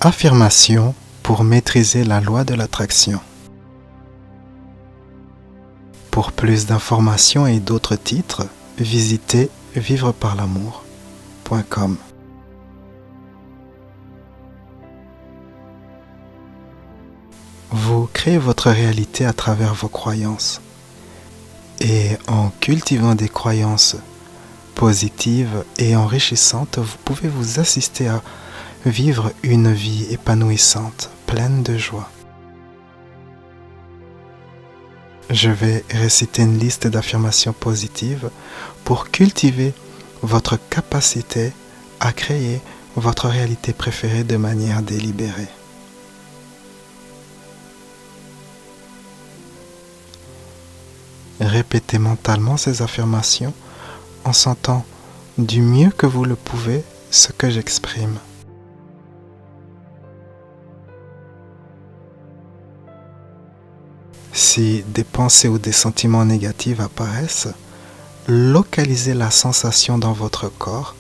Affirmation pour maîtriser la loi de l'attraction. Pour plus d'informations et d'autres titres, visitez vivreparlamour.com. Vous créez votre réalité à travers vos croyances. Et en cultivant des croyances positives et enrichissantes, vous pouvez vous assister à vivre une vie épanouissante, pleine de joie. Je vais réciter une liste d'affirmations positives pour cultiver votre capacité à créer votre réalité préférée de manière délibérée. Répétez mentalement ces affirmations en sentant du mieux que vous le pouvez ce que j'exprime. Si des pensées ou des sentiments négatifs apparaissent, localisez la sensation dans votre corps,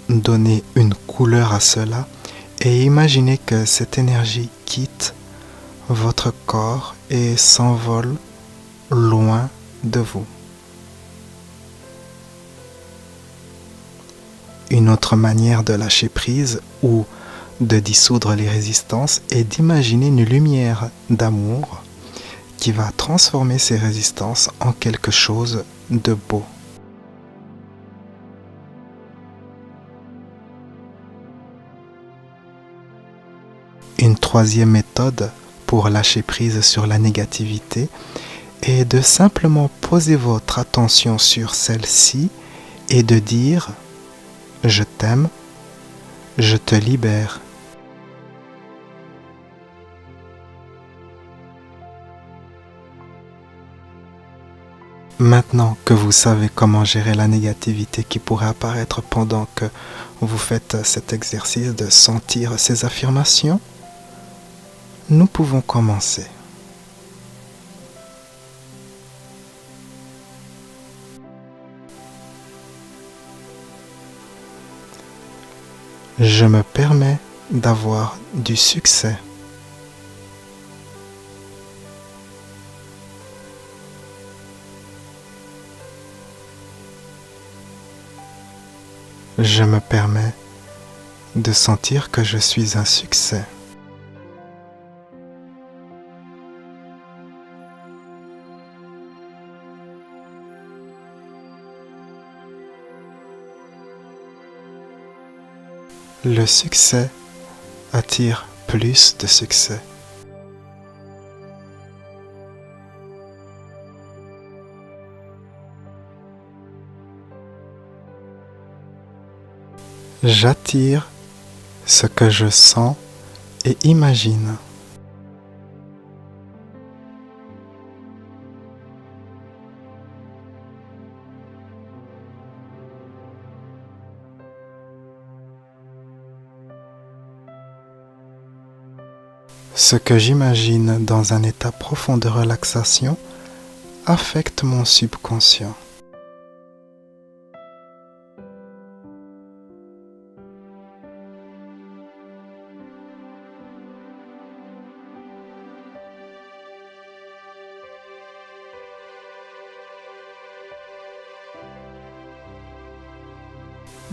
donnez une couleur à cela et imaginez que cette énergie quitte votre corps et s'envole loin de vous. Une autre manière de lâcher prise ou de dissoudre les résistances est d'imaginer une lumière d'amour qui va transformer ces résistances en quelque chose de beau. Une troisième méthode pour lâcher prise sur la négativité est de simplement poser votre attention sur celle-ci et de dire « Je t'aime, je te libère ». Maintenant que vous savez comment gérer la négativité qui pourrait apparaître pendant que vous faites cet exercice de sentir ces affirmations, nous pouvons commencer. Je me permets d'avoir du succès. Je me permets de sentir que je suis un succès. Le succès attire plus de succès. J'attire ce que je sens et imagine. Ce que j'imagine dans un état profond de relaxation affecte mon subconscient.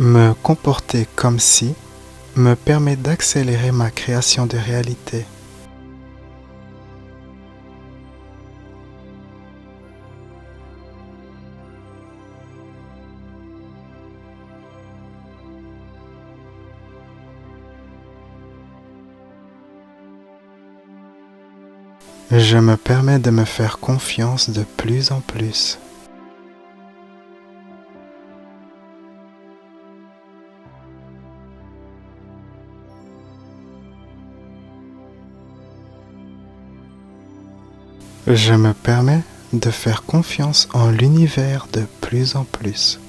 Me comporter comme si me permet d'accélérer ma création de réalité. Je me permets de me faire confiance de plus en plus. Je me permets de faire confiance en l'univers de plus en plus.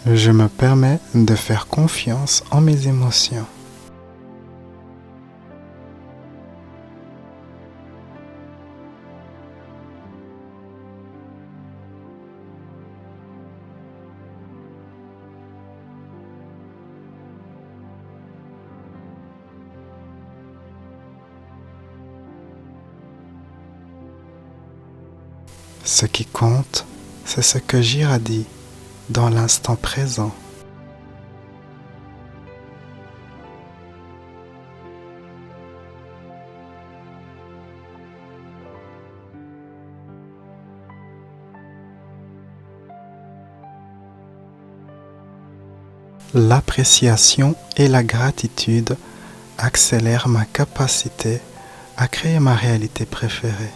Je me permets de faire confiance en mes émotions. Ce qui compte, c'est ce que j'irradie dans l'instant présent. L'appréciation et la gratitude accélèrent ma capacité à créer ma réalité préférée.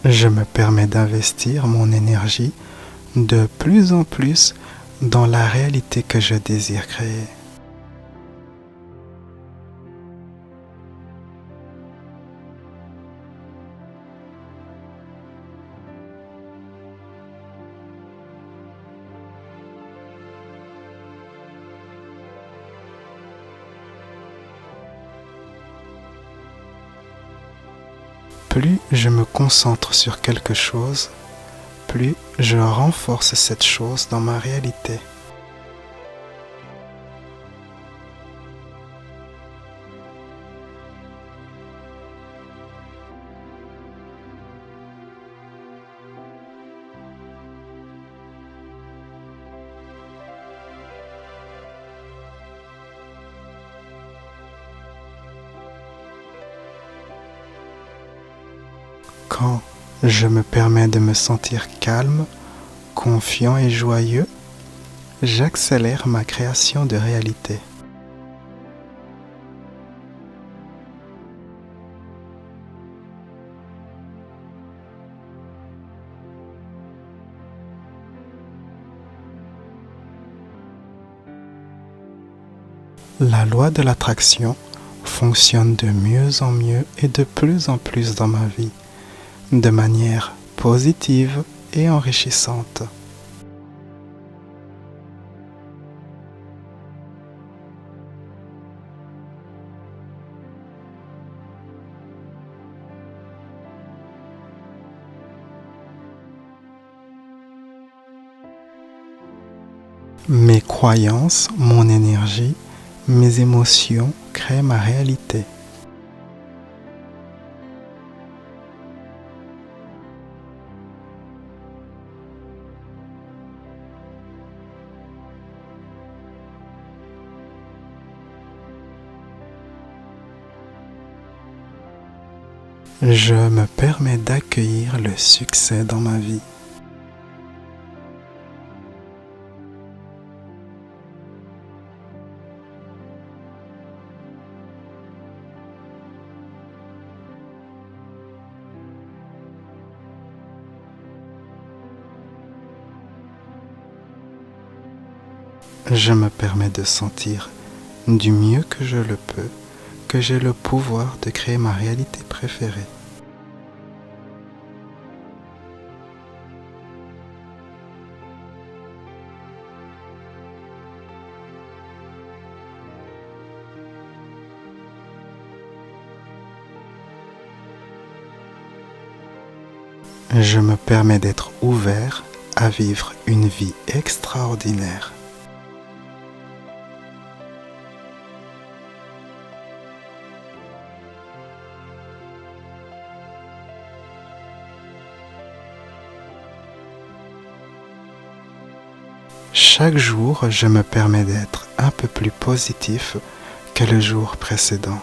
Je me permets d'investir mon énergie de plus en plus dans la réalité que je désire créer. Plus je me concentre sur quelque chose, plus je renforce cette chose dans ma réalité. Quand je me permets de me sentir calme, confiant et joyeux, j'accélère ma création de réalité. La loi de l'attraction fonctionne de mieux en mieux et de plus en plus dans ma vie, de manière positive et enrichissante. Mes croyances, mon énergie, mes émotions créent ma réalité. Je me permets d'accueillir le succès dans ma vie. Je me permets de sentir du mieux que je le peux que j'ai le pouvoir de créer ma réalité préférée. Je me permets d'être ouvert à vivre une vie extraordinaire. Chaque jour, je me permets d'être un peu plus positif que le jour précédent.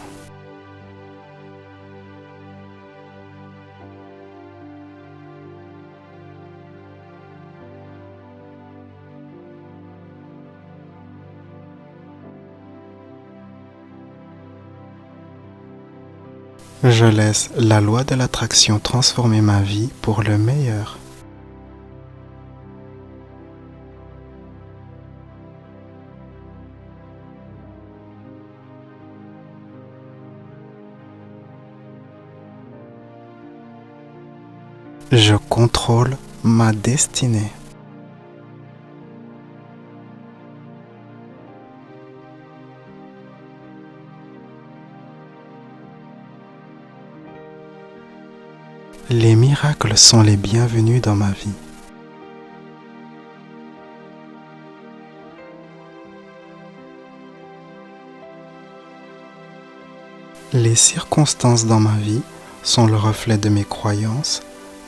Je laisse la loi de l'attraction transformer ma vie pour le meilleur. Je contrôle ma destinée. Les miracles sont les bienvenus dans ma vie. Les circonstances dans ma vie sont le reflet de mes croyances,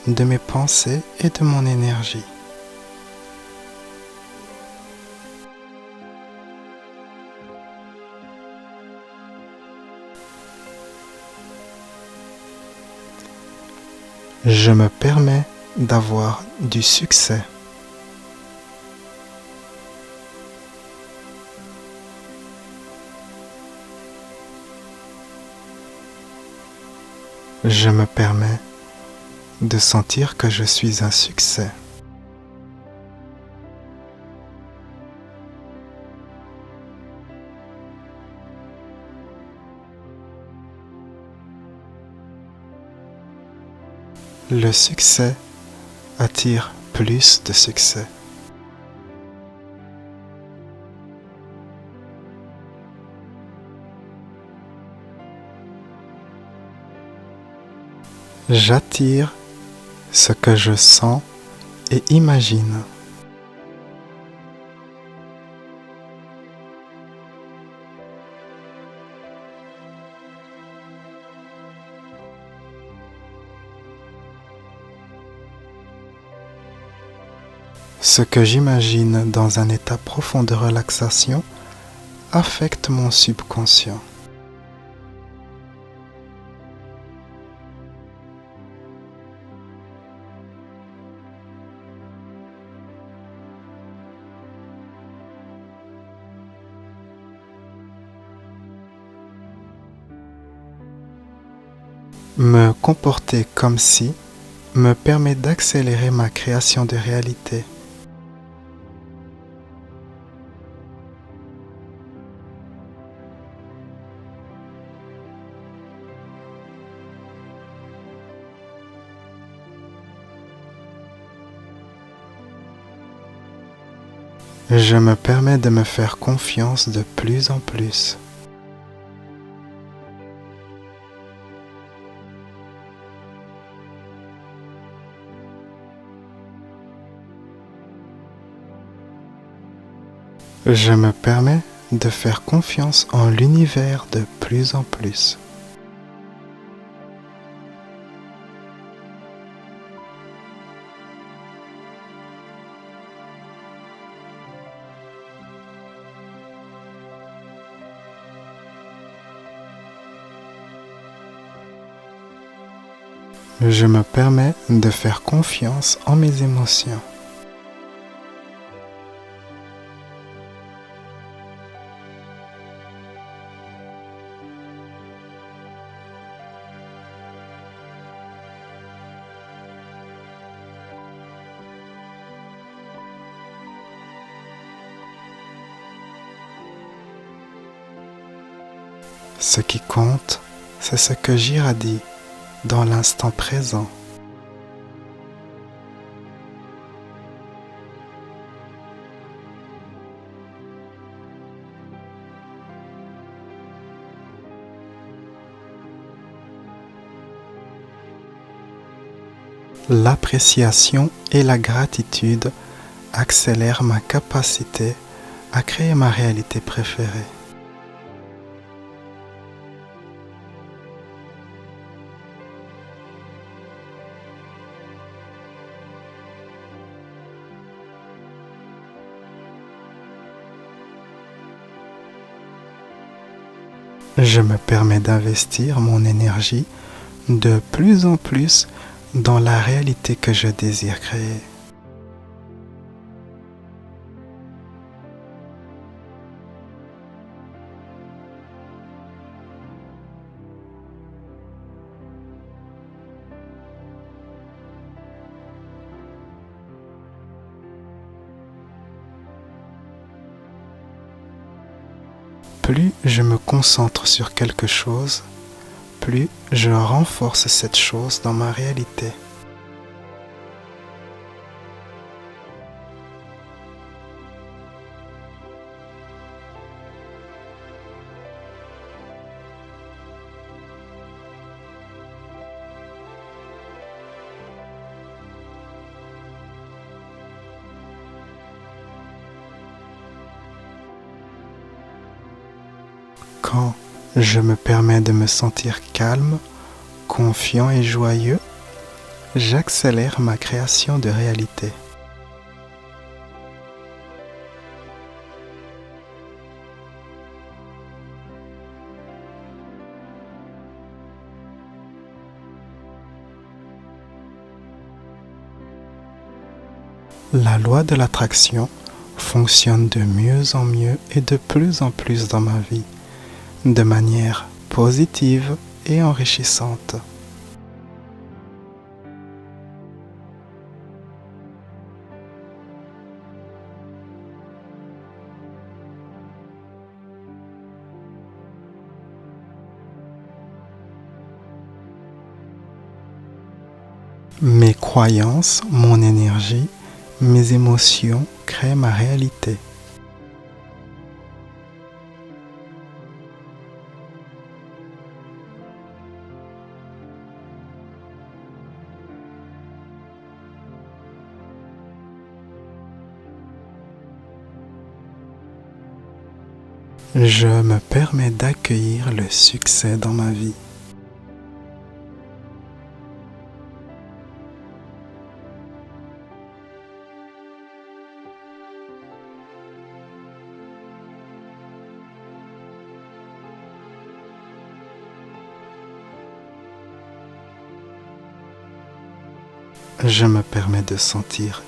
de mes pensées et de mon énergie. Je me permets d'avoir du succès. Je me permets de sentir que je suis un succès. Le succès attire plus de succès. J'attire ce que je sens et imagine. Ce que j'imagine dans un état profond de relaxation affecte mon subconscient. Me comporter comme si me permet d'accélérer ma création de réalité. Je me permets de me faire confiance de plus en plus. Je me permets de faire confiance en l'univers de plus en plus. Je me permets de faire confiance en mes émotions. Ce qui compte, c'est ce que j'irradie dans l'instant présent. L'appréciation et la gratitude accélèrent ma capacité à créer ma réalité préférée. Je me permets d'investir mon énergie de plus en plus dans la réalité que je désire créer. Plus je me concentre sur quelque chose, plus je renforce cette chose dans ma réalité. Quand je me permets de me sentir calme, confiant et joyeux, j'accélère ma création de réalité. La loi de l'attraction fonctionne de mieux en mieux et de plus en plus dans ma vie, de manière positive et enrichissante. Mes croyances, mon énergie, mes émotions créent ma réalité. Je me permets d'accueillir le succès dans ma vie. Je me permets de sentir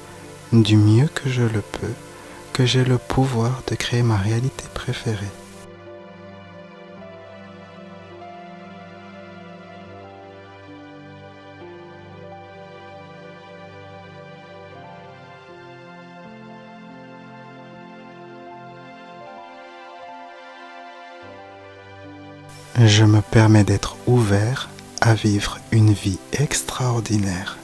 du mieux que je le peux que j'ai le pouvoir de créer ma réalité préférée. Je me permets d'être ouvert à vivre une vie extraordinaire.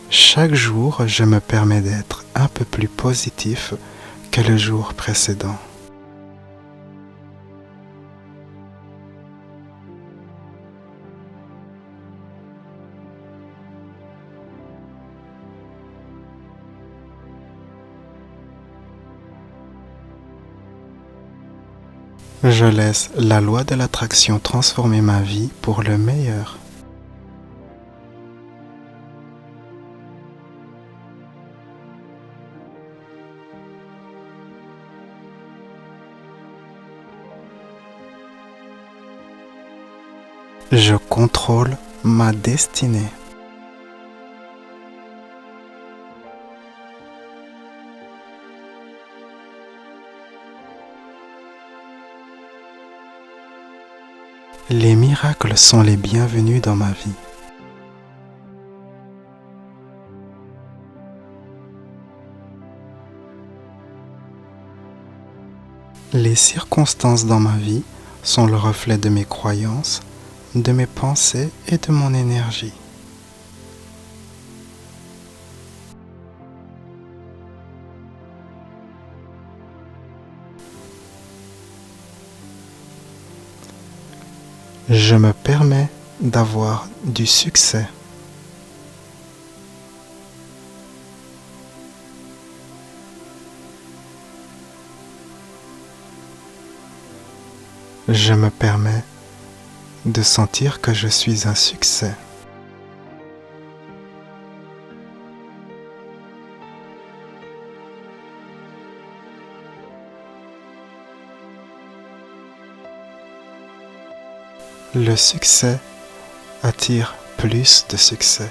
Chaque jour, je me permets d'être un peu plus positif que le jour précédent. Je laisse la loi de l'attraction transformer ma vie pour le meilleur. Je contrôle ma destinée. Les miracles sont les bienvenus dans ma vie. Les circonstances dans ma vie sont le reflet de mes croyances, de mes pensées et de mon énergie. Je me permets d'avoir du succès. Je me permets de sentir que je suis un succès. Le succès attire plus de succès.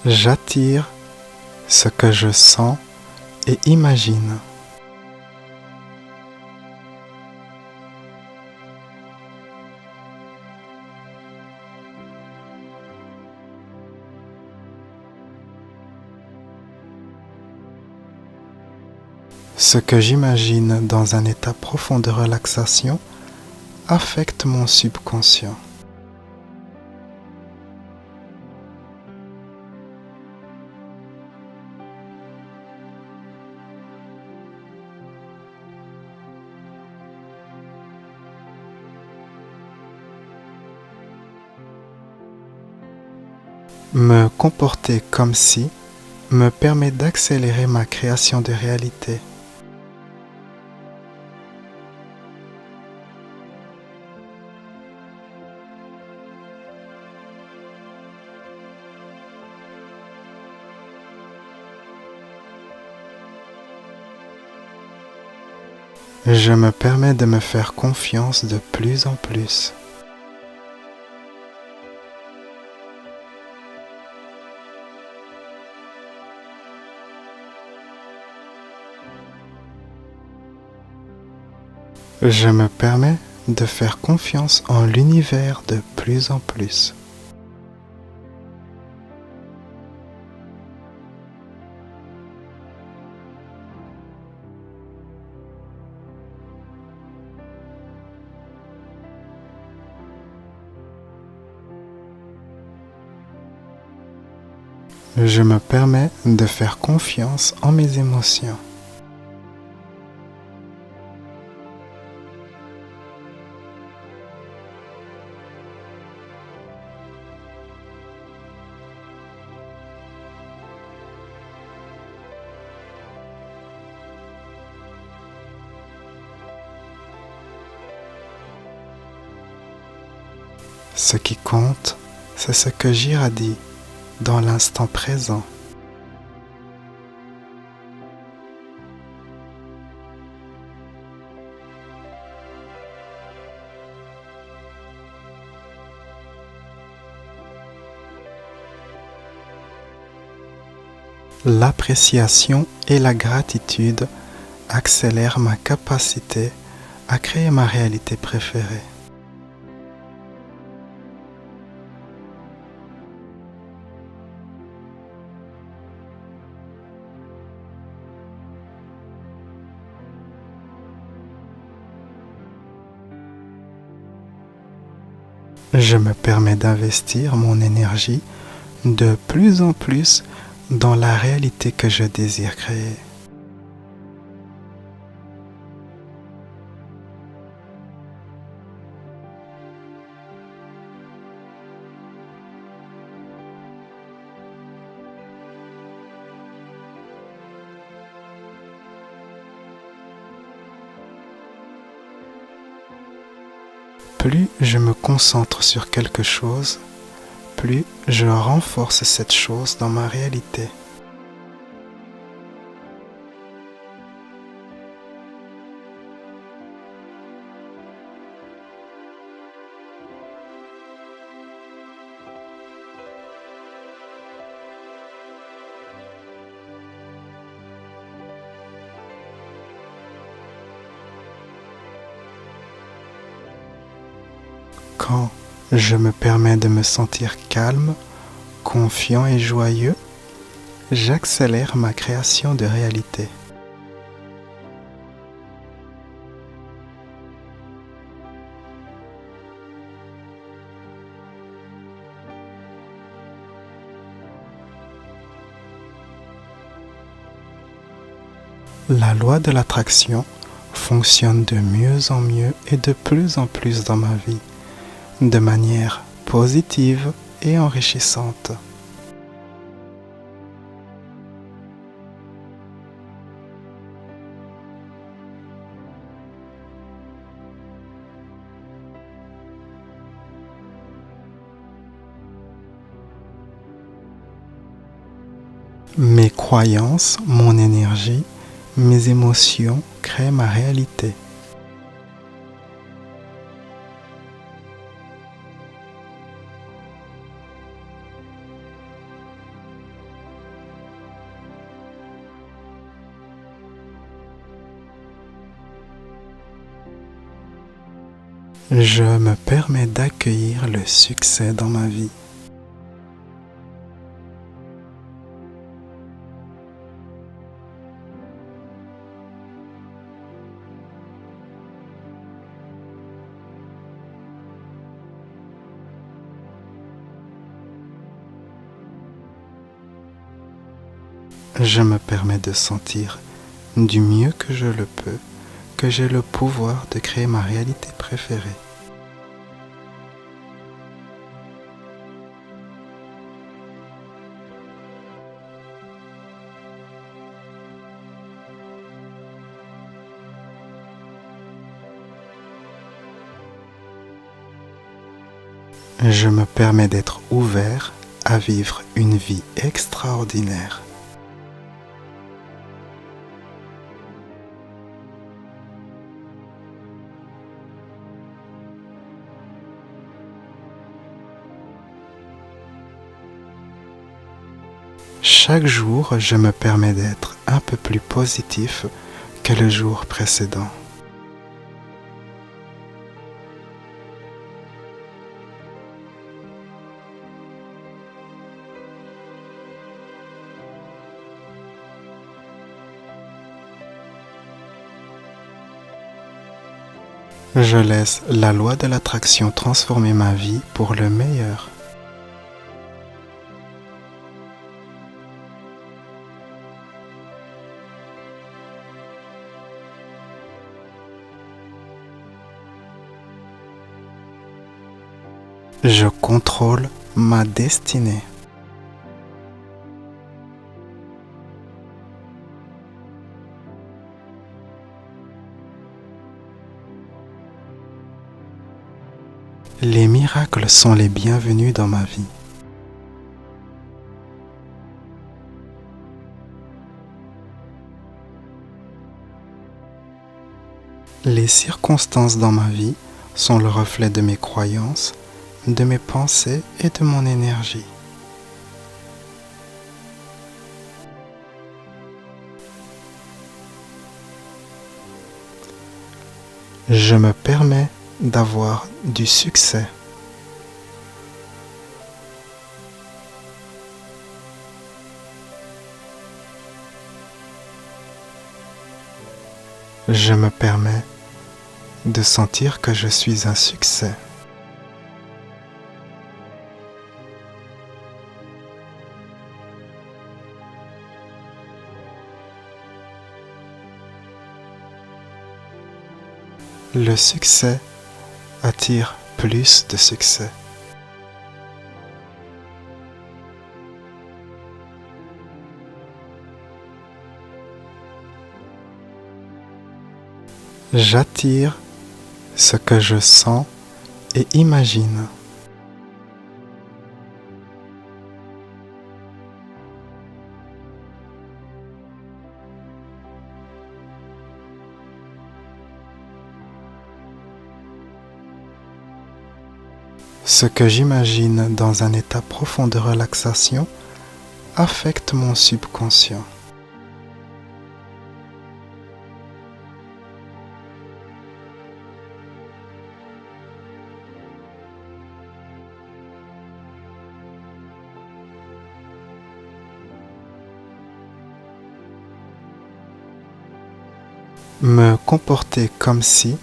J'attire ce que je sens et imagine. Ce que j'imagine dans un état profond de relaxation affecte mon subconscient. Me comporter comme si me permet d'accélérer ma création de réalité. Je me permets de me faire confiance de plus en plus. Je me permets de faire confiance en l'univers de plus en plus. Je me permets de faire confiance en mes émotions. Ce qui compte, c'est ce que j'irradie dans l'instant présent. L'appréciation et la gratitude accélèrent ma capacité à créer ma réalité préférée. Je me permets d'investir mon énergie de plus en plus dans la réalité que je désire créer. Plus je me concentre sur quelque chose, plus je renforce cette chose dans ma réalité. Quand je me permets de me sentir calme, confiant et joyeux, j'accélère ma création de réalité. La loi de l'attraction fonctionne de mieux en mieux et de plus en plus dans ma vie, de manière positive et enrichissante. Mes croyances, mon énergie, mes émotions créent ma réalité. Je me permets d'accueillir le succès dans ma vie. Je me permets de sentir du mieux que je le peux que j'ai le pouvoir de créer ma réalité préférée. Je me permets d'être ouvert à vivre une vie extraordinaire. Chaque jour, je me permets d'être un peu plus positif que le jour précédent. Je laisse la loi de l'attraction transformer ma vie pour le meilleur. Je contrôle ma destinée. Les miracles sont les bienvenus dans ma vie. Les circonstances dans ma vie sont le reflet de mes croyances, de mes pensées et de mon énergie. Je me permets d'avoir du succès. Je me permets de sentir que je suis un succès. Le succès attire plus de succès. J'attire ce que je sens et imagine. Ce que j'imagine dans un état profond de relaxation affecte mon subconscient. Me comporter comme si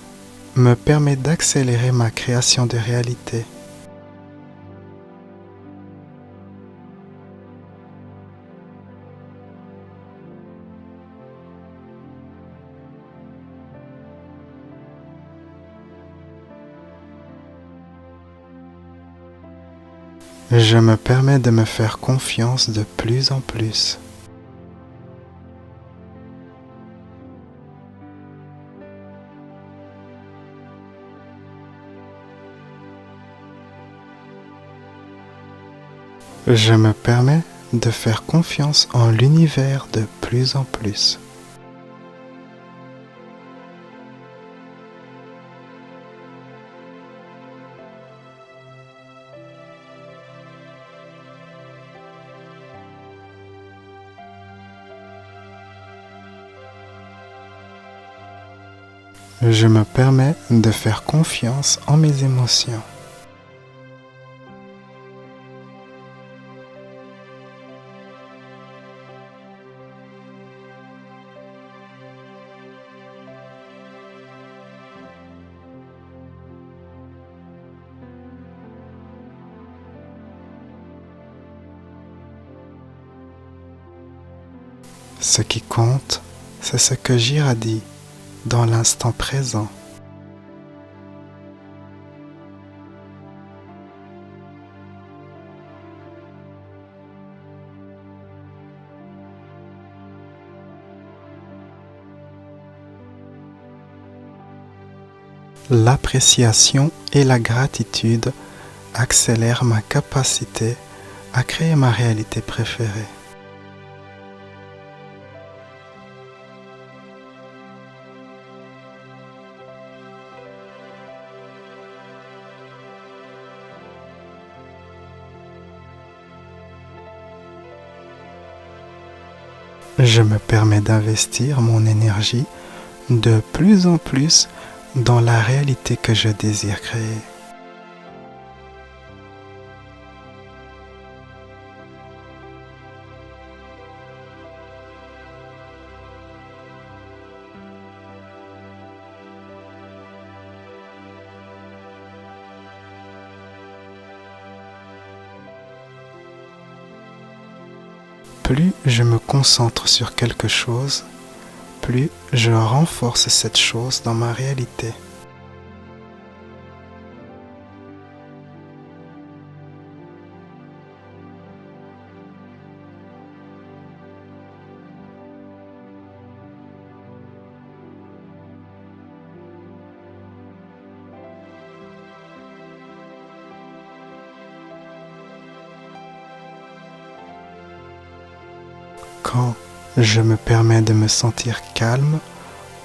me permet d'accélérer ma création de réalité. Je me permets de me faire confiance de plus en plus. Je me permets de faire confiance en l'univers de plus en plus. Je me permets de faire confiance en mes émotions. Ce qui compte, c'est ce que j'irradie dans l'instant présent. L'appréciation et la gratitude accélère ma capacité à créer ma réalité préférée. Je me permets d'investir mon énergie de plus en plus dans la réalité que je désire créer. Plus je me concentre sur quelque chose, plus je renforce cette chose dans ma réalité. Quand je me permets de me sentir calme,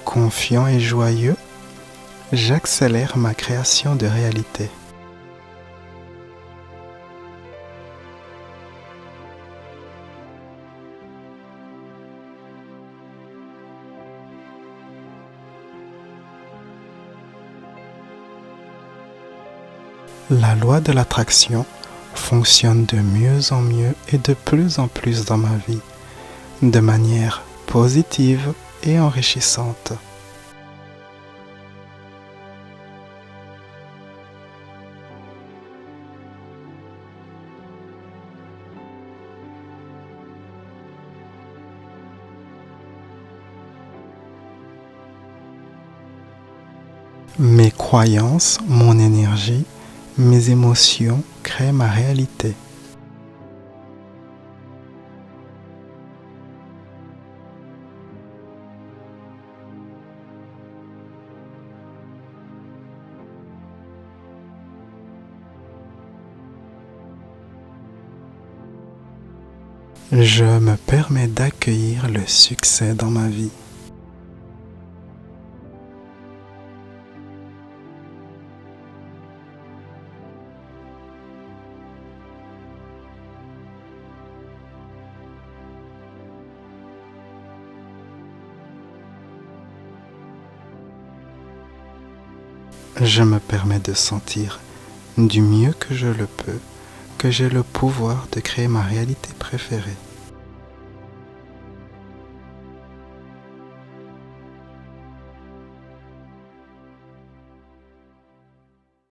confiant et joyeux, j'accélère ma création de réalité. La loi de l'attraction fonctionne de mieux en mieux et de plus en plus dans ma vie, de manière positive et enrichissante. Mes croyances, mon énergie, mes émotions créent ma réalité. Je me permets d'accueillir le succès dans ma vie. Je me permets de sentir du mieux que je le peux que j'ai le pouvoir de créer ma réalité préférée.